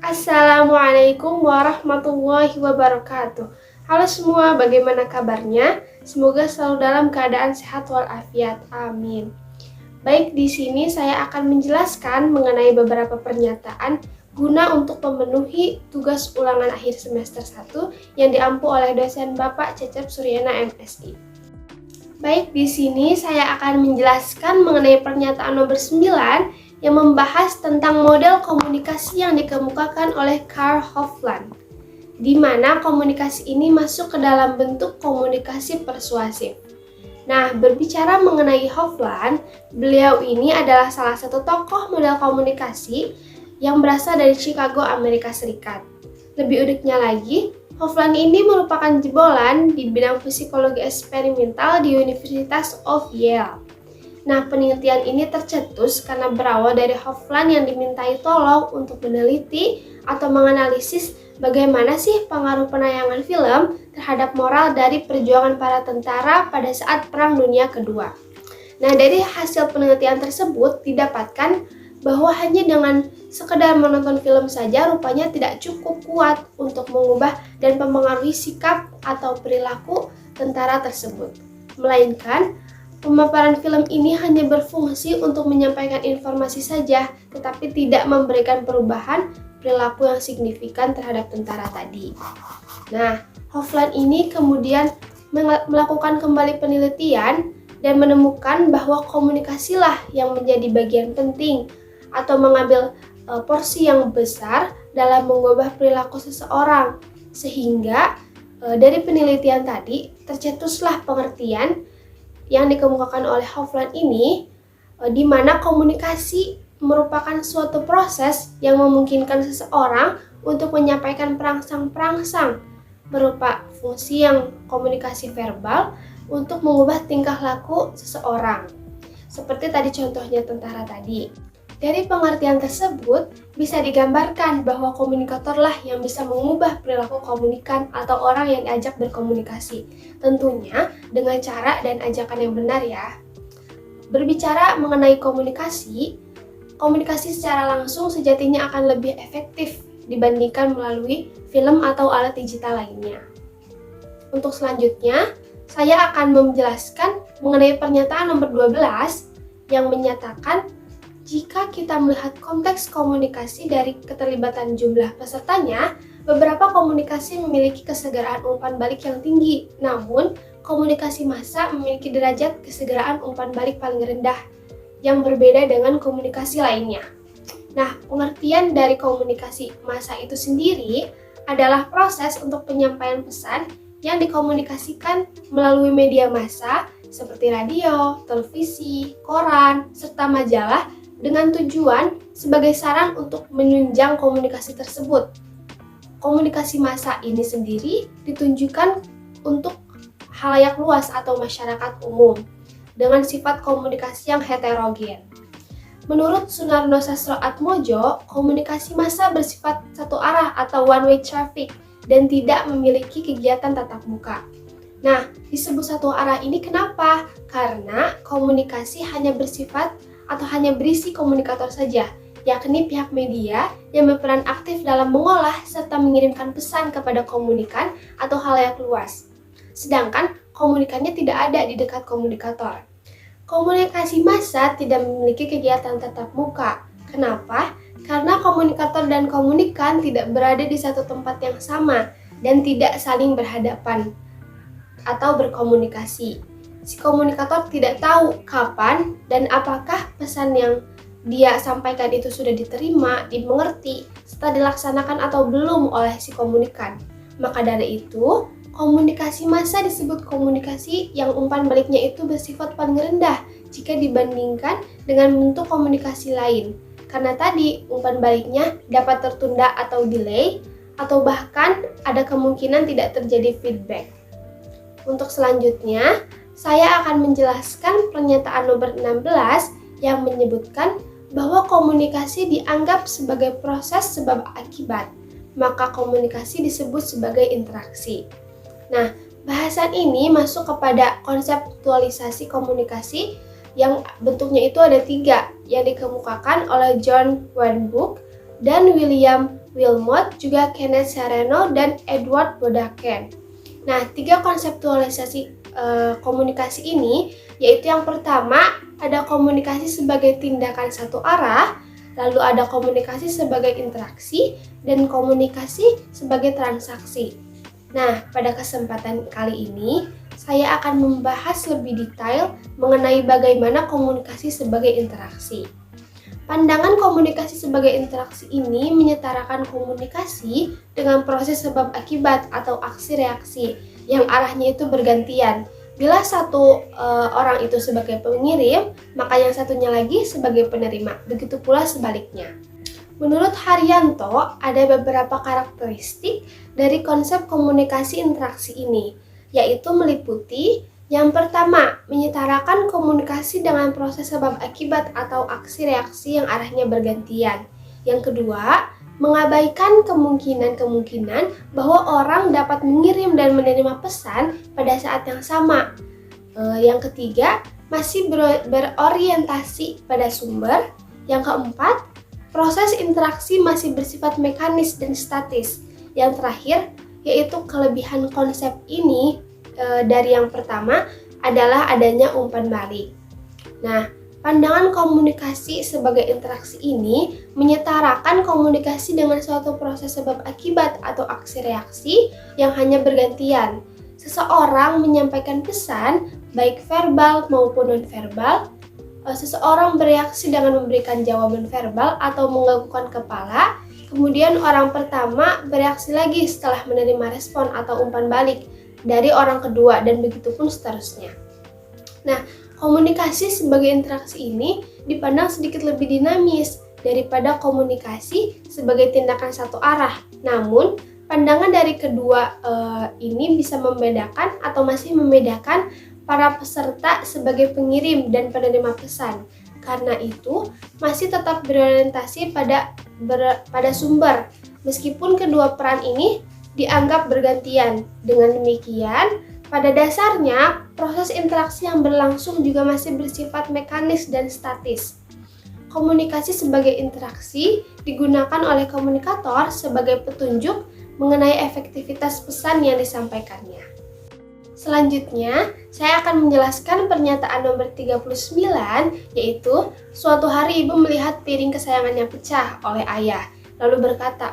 Assalamualaikum warahmatullahi wabarakatuh. Halo semua, bagaimana kabarnya? Semoga selalu dalam keadaan sehat walafiat. Amin. Baik, di sini saya akan menjelaskan mengenai beberapa pernyataan guna untuk memenuhi tugas ulangan akhir semester 1 yang diampu oleh dosen Bapak Cecep Suryana MSI. Baik, di sini saya akan menjelaskan mengenai pernyataan nomor 9 yang membahas tentang model komunikasi yang dikemukakan oleh Karl Hofland, di mana komunikasi ini masuk ke dalam bentuk komunikasi persuasif. Nah, berbicara mengenai Hofland, beliau ini adalah salah satu tokoh model komunikasi yang berasal dari Chicago, Amerika Serikat. Lebih uniknya lagi, Hofland ini merupakan jebolan di bidang psikologi eksperimental di University of Yale. Nah, penelitian ini tercetus karena berawal dari Hofland yang dimintai tolong untuk meneliti atau menganalisis bagaimana sih pengaruh penayangan film terhadap moral dari perjuangan para tentara pada saat Perang Dunia Kedua. Nah, dari hasil penelitian tersebut didapatkan bahwa hanya dengan sekedar menonton film saja rupanya tidak cukup kuat untuk mengubah dan mempengaruhi sikap atau perilaku tentara tersebut. Melainkan, pemaparan film ini hanya berfungsi untuk menyampaikan informasi saja, tetapi tidak memberikan perubahan perilaku yang signifikan terhadap tentara tadi. Nah, Hofland ini kemudian melakukan kembali penelitian dan menemukan bahwa komunikasilah yang menjadi bagian penting atau mengambil porsi yang besar dalam mengubah perilaku seseorang. Sehingga dari penelitian tadi tercetuslah pengertian yang dikemukakan oleh Hofland ini, di mana komunikasi merupakan suatu proses yang memungkinkan seseorang untuk menyampaikan perangsang-perangsang berupa fungsi yang komunikasi verbal untuk mengubah tingkah laku seseorang. Seperti tadi contohnya tentara tadi. Dari pengertian tersebut, bisa digambarkan bahwa komunikatorlah yang bisa mengubah perilaku komunikan atau orang yang diajak berkomunikasi. Tentunya dengan cara dan ajakan yang benar ya. Berbicara mengenai komunikasi, komunikasi secara langsung sejatinya akan lebih efektif dibandingkan melalui film atau alat digital lainnya. Untuk selanjutnya, saya akan menjelaskan mengenai pernyataan nomor 12 yang menyatakan jika kita melihat konteks komunikasi dari keterlibatan jumlah pesertanya, beberapa komunikasi memiliki kesegeraan umpan balik yang tinggi, namun komunikasi massa memiliki derajat kesegeraan umpan balik paling rendah, yang berbeda dengan komunikasi lainnya. Nah, pengertian dari komunikasi massa itu sendiri adalah proses untuk penyampaian pesan yang dikomunikasikan melalui media massa seperti radio, televisi, koran, serta majalah dengan tujuan sebagai saran untuk menunjang komunikasi tersebut. Komunikasi massa ini sendiri ditunjukkan untuk khalayak luas atau masyarakat umum dengan sifat komunikasi yang heterogen. Menurut Sunarno Sastroatmojo, komunikasi massa bersifat satu arah atau one way traffic dan tidak memiliki kegiatan tatap muka. Nah, disebut satu arah ini kenapa? Karena komunikasi hanya bersifat atau hanya berisi komunikator saja, yakni pihak media yang berperan aktif dalam mengolah serta mengirimkan pesan kepada komunikan atau khalayak luas. Sedangkan komunikannya tidak ada di dekat komunikator. Komunikasi massa tidak memiliki kegiatan tatap muka. Kenapa? Karena komunikator dan komunikan tidak berada di satu tempat yang sama dan tidak saling berhadapan atau berkomunikasi. Si komunikator tidak tahu kapan dan apakah pesan yang dia sampaikan itu sudah diterima, dimengerti, serta dilaksanakan atau belum oleh si komunikan. Maka dari itu, komunikasi massa disebut komunikasi yang umpan baliknya itu bersifat paling rendah jika dibandingkan dengan bentuk komunikasi lain. Karena tadi umpan baliknya dapat tertunda atau delay, atau bahkan ada kemungkinan tidak terjadi feedback. Untuk selanjutnya, saya akan menjelaskan pernyataan nomor 16 yang menyebutkan bahwa komunikasi dianggap sebagai proses sebab akibat, maka komunikasi disebut sebagai interaksi. Nah, bahasan ini masuk kepada konseptualisasi komunikasi yang bentuknya itu ada 3 yang dikemukakan oleh John Weinbuch dan William Wilmot, juga Kenneth Sereno, dan Edward Bodaken. Nah, 3 konseptualisasi komunikasi ini, yaitu yang pertama ada komunikasi sebagai tindakan satu arah, lalu ada komunikasi sebagai interaksi, dan komunikasi sebagai transaksi. Nah, pada kesempatan kali ini, saya akan membahas lebih detail mengenai bagaimana komunikasi sebagai interaksi. Pandangan komunikasi sebagai interaksi ini menyetarakan komunikasi dengan proses sebab akibat atau aksi reaksi yang arahnya itu bergantian. Bila satu orang itu sebagai pengirim, maka yang satunya lagi sebagai penerima. Begitu pula sebaliknya. Menurut Haryanto, ada beberapa karakteristik dari konsep komunikasi interaksi ini, yaitu meliputi yang pertama, menyetarakan komunikasi dengan proses sebab akibat atau aksi reaksi yang arahnya bergantian. Yang kedua, mengabaikan kemungkinan bahwa orang dapat mengirim dan menerima pesan pada saat yang sama. Yang ketiga, masih berorientasi pada sumber. Yang keempat, proses interaksi masih bersifat mekanis dan statis. Yang terakhir, yaitu kelebihan konsep ini dari yang pertama adalah adanya umpan balik. Nah, pandangan komunikasi sebagai interaksi ini menyetarakan komunikasi dengan suatu proses sebab akibat atau aksi reaksi yang hanya bergantian. Seseorang menyampaikan pesan, baik verbal maupun non-verbal. Seseorang bereaksi dengan memberikan jawaban verbal atau menganggukkan kepala. Kemudian orang pertama bereaksi lagi setelah menerima respon atau umpan balik dari orang kedua, dan begitu pun seterusnya. Nah, komunikasi sebagai interaksi ini dipandang sedikit lebih dinamis daripada komunikasi sebagai tindakan satu arah. Namun, pandangan dari kedua ini bisa membedakan atau masih membedakan para peserta sebagai pengirim dan penerima pesan. Karena itu, masih tetap berorientasi pada sumber, meskipun kedua peran ini dianggap bergantian. Dengan demikian, pada dasarnya, proses interaksi yang berlangsung juga masih bersifat mekanis dan statis. Komunikasi sebagai interaksi digunakan oleh komunikator sebagai petunjuk mengenai efektivitas pesan yang disampaikannya. Selanjutnya, saya akan menjelaskan pernyataan nomor 39, yaitu suatu hari ibu melihat piring kesayangannya pecah oleh ayah, lalu berkata,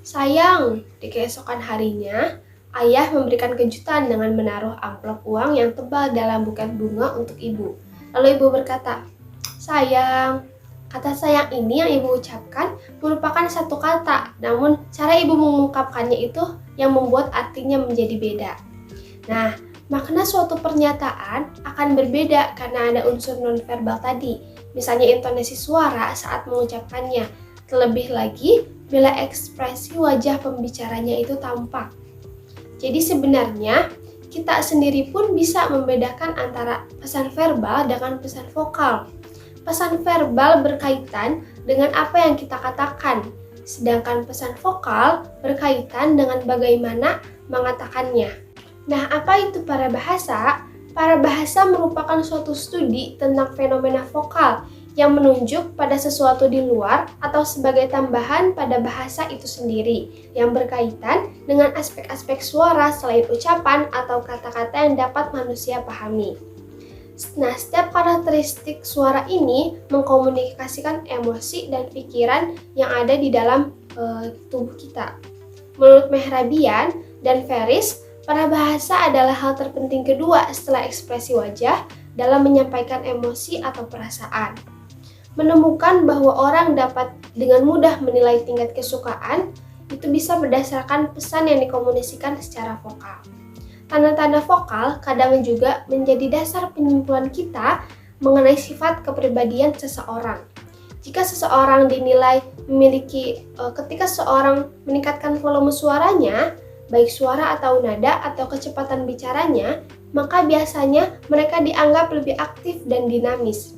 "Sayang," di keesokan harinya, ayah memberikan kejutan dengan menaruh amplop uang yang tebal dalam buket bunga untuk ibu. Lalu ibu berkata, "Sayang." Kata sayang ini yang ibu ucapkan merupakan satu kata, namun cara ibu mengungkapkannya itu yang membuat artinya menjadi beda. Nah, makna suatu pernyataan akan berbeda karena ada unsur nonverbal tadi, misalnya intonasi suara saat mengucapkannya, terlebih lagi bila ekspresi wajah pembicaranya itu tampak. Jadi sebenarnya kita sendiri pun bisa membedakan antara pesan verbal dengan pesan vokal. Pesan verbal berkaitan dengan apa yang kita katakan, sedangkan pesan vokal berkaitan dengan bagaimana mengatakannya. Nah, apa itu parabahasa? Parabahasa merupakan suatu studi tentang fenomena vokal yang menunjuk pada sesuatu di luar atau sebagai tambahan pada bahasa itu sendiri yang berkaitan dengan aspek-aspek suara selain ucapan atau kata-kata yang dapat manusia pahami. Nah, setiap karakteristik suara ini mengkomunikasikan emosi dan pikiran yang ada di dalam tubuh kita. Menurut Mehrabian dan Ferris, parabahasa adalah hal terpenting kedua setelah ekspresi wajah dalam menyampaikan emosi atau perasaan. Menemukan bahwa orang dapat dengan mudah menilai tingkat kesukaan itu bisa berdasarkan pesan yang dikomunikasikan secara vokal. Tanda-tanda vokal kadang juga menjadi dasar penyimpulan kita mengenai sifat kepribadian seseorang. Jika seseorang dinilai memiliki, ketika seseorang meningkatkan volume suaranya, baik suara atau nada atau kecepatan bicaranya, maka biasanya mereka dianggap lebih aktif dan dinamis.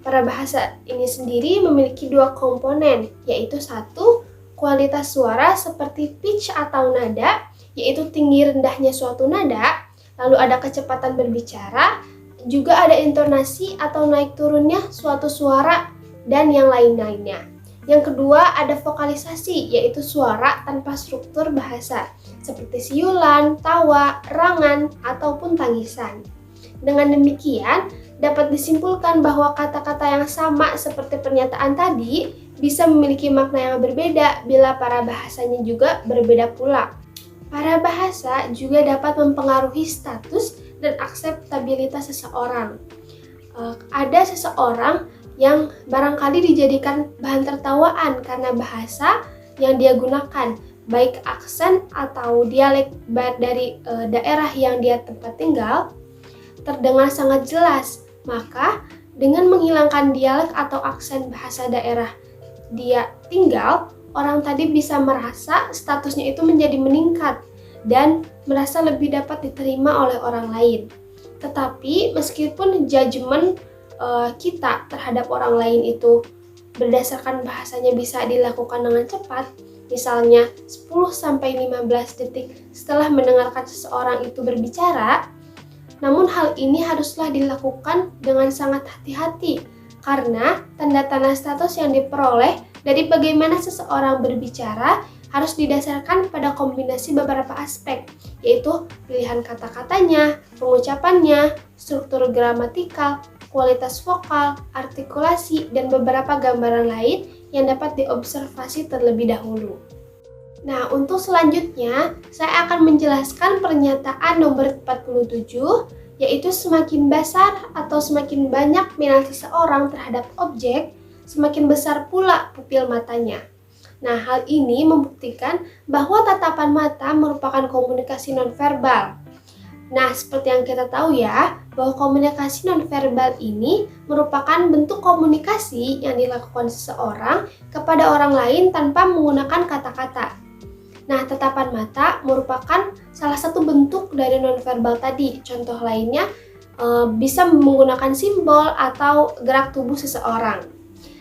Parabahasa ini sendiri memiliki dua komponen, yaitu satu, kualitas suara seperti pitch atau nada, yaitu tinggi rendahnya suatu nada, lalu ada kecepatan berbicara, juga ada intonasi atau naik turunnya suatu suara, dan yang lain-lainnya. Yang kedua ada vokalisasi, yaitu suara tanpa struktur bahasa, seperti siulan, tawa, erangan, ataupun tangisan. Dengan demikian, dapat disimpulkan bahwa kata-kata yang sama seperti pernyataan tadi bisa memiliki makna yang berbeda bila para bahasanya juga berbeda pula. Para bahasa juga dapat mempengaruhi status dan akseptabilitas seseorang. Ada seseorang yang barangkali dijadikan bahan tertawaan karena bahasa yang dia gunakan, baik aksen atau dialek dari daerah yang dia tempat tinggal, terdengar sangat jelas. Maka dengan menghilangkan dialek atau aksen bahasa daerah dia tinggal, orang tadi bisa merasa statusnya itu menjadi meningkat dan merasa lebih dapat diterima oleh orang lain. Tetapi meskipun judgement kita terhadap orang lain itu berdasarkan bahasanya bisa dilakukan dengan cepat, misalnya 10-15 detik setelah mendengarkan seseorang itu berbicara, namun hal ini haruslah dilakukan dengan sangat hati-hati karena tanda-tanda status yang diperoleh dari bagaimana seseorang berbicara harus didasarkan pada kombinasi beberapa aspek, yaitu pilihan kata-katanya, pengucapannya, struktur gramatikal, kualitas vokal, artikulasi, dan beberapa gambaran lain yang dapat diobservasi terlebih dahulu. Nah, untuk selanjutnya, saya akan menjelaskan pernyataan nomor 47, yaitu semakin besar atau semakin banyak minat seseorang terhadap objek, semakin besar pula pupil matanya. Nah, hal ini membuktikan bahwa tatapan mata merupakan komunikasi nonverbal. Nah, seperti yang kita tahu ya, bahwa komunikasi nonverbal ini merupakan bentuk komunikasi yang dilakukan seseorang kepada orang lain tanpa menggunakan kata-kata. Nah, tatapan mata merupakan salah satu bentuk dari nonverbal tadi. Contoh lainnya bisa menggunakan simbol atau gerak tubuh seseorang.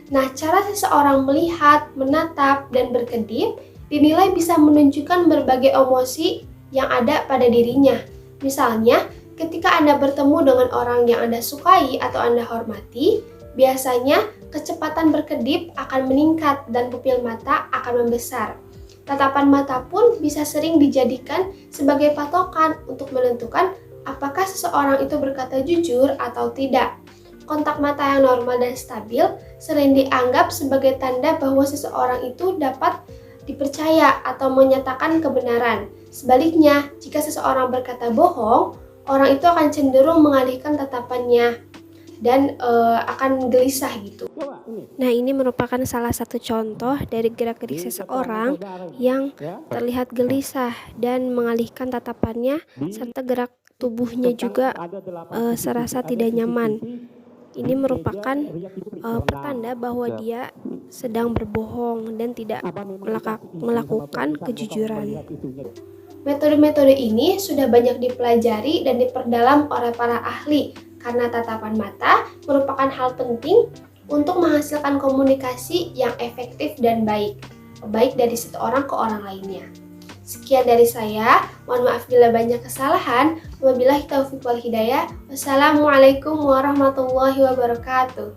Nah, cara seseorang melihat, menatap, dan berkedip dinilai bisa menunjukkan berbagai emosi yang ada pada dirinya. Misalnya, ketika Anda bertemu dengan orang yang Anda sukai atau Anda hormati, biasanya kecepatan berkedip akan meningkat dan pupil mata akan membesar. Tatapan mata pun bisa sering dijadikan sebagai patokan untuk menentukan apakah seseorang itu berkata jujur atau tidak. Kontak mata yang normal dan stabil sering dianggap sebagai tanda bahwa seseorang itu dapat dipercaya atau menyatakan kebenaran. Sebaliknya, jika seseorang berkata bohong, orang itu akan cenderung mengalihkan tatapannya dan akan gelisah gitu. Nah, ini merupakan salah satu contoh dari gerak-gerik seseorang yang terlihat gelisah dan mengalihkan tatapannya serta gerak tubuhnya juga serasa tidak nyaman. Ini merupakan pertanda bahwa dia sedang berbohong dan tidak melakukan kejujuran. Metode-metode ini sudah banyak dipelajari dan diperdalam oleh para ahli karena tatapan mata merupakan hal penting untuk menghasilkan komunikasi yang efektif dan baik dari satu orang ke orang lainnya. Sekian dari saya, mohon maaf bila banyak kesalahan. Wabillahi taufiq wal hidayah. Wassalamualaikum warahmatullahi wabarakatuh.